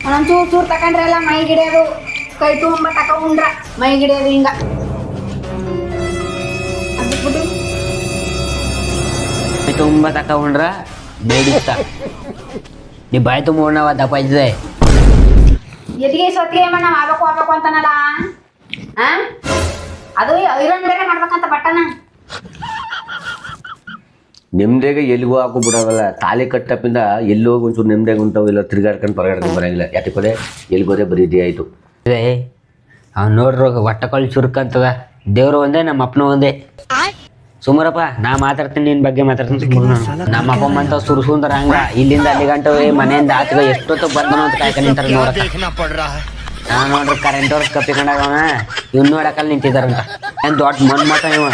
ಒಂದೊಂದು ಚೂರು ಚೂರು ತಕೊಂಡ್ರಲ್ಲ ಮೈ ಗಿಡಿಯೋದು ಕೈ ತುಂಬ ತಕೊಂಡ್ರ ಮೈ ಗಿಡಿಯೋದು ಹಿಂಗ ಅಂದ್ಬಿಟ್ಟು ತುಂಬ ತಕೊಂಡ್ರ ಬೇಡಿಸ್ತ ನೀ ಬಾಯಿ ತುಂಬ ಉಣ್ಣವ ದಪ್ಪ ಇದ್ದೆ ಎದಿಗೆ ಸೊತ್ತಿಗೆ ನಾವು ಆಗ್ಬೇಕು ಅಂತಾನಲ್ಲ ಅದು ಐರನ್ ಬೇರೆ ಮಾಡ್ಬೇಕಂತ ಬಟ್ಟನ ನೆಮ್ಮದಿಗೆ ಎಲ್ಲಿಗೂ ಹಾಕು ಬಿಡೋವಲ್ಲ ತಾಲಿ ಕಟ್ಟಪ್ಪಿಂದ ಎಲ್ಲಿ ಹೋಗಿ ಒಂಚೂರು ನೆಮ್ಮದಿಗೆ ಉಂಟಾವು ಇಲ್ಲ ತಿರ್ಗಾಡ್ಕೊಂಡು ಹೊರಗಾಡ್ಕೊಂಡು ಬರೋಂಗಿಲ್ಲ ಯಾತಕ್ಕೋದೆ ಎಲ್ಲಿಗೋದೆ ಬರೀದೇ ಆಯಿತು ಅವ್ನು ನೋಡ್ರು ಹೊಟ್ಟೆಕಾಳು ಚುರುಕಂತದ ದೇವ್ರು ಒಂದೇ ನಮ್ಮ ಅಪ್ಪನ ಒಂದೇ ಸುಮಾರಪ್ಪ ನಾ ಮಾತಾಡ್ತೀನಿ ನಿನ್ನ ಬಗ್ಗೆ ಮಾತಾಡ್ತೀನಿ ಸುಮ್ಮನೆ ನಮ್ಮ ಅಪ್ಪ ಅಂತ ಸುರ್ಸುಂದರ ಹಂಗ ಇಲ್ಲಿಂದ ಅಲ್ಲಿ ಗಂಟೆ ಮನೆಯಿಂದ ಆಚೆಗೆ ಎಷ್ಟೊತ್ತು ಬಂದನು ಅಂತ ಕಾಯ್ಕ ನಿಂತಾರೆ ನಾ ನೋಡ್ರಿ ಕರೆಂಟ್ ಅವ್ರ ಕಪ್ಪಿಕೊಂಡಾಗವನ ಇವ್ನು ನೋಡಕಲ್ಲಿ ನಿಂತಿದಾರಂತ ಏನ್ ದೊಡ್ಡ ಮನ್ ಮಾತ ಇವ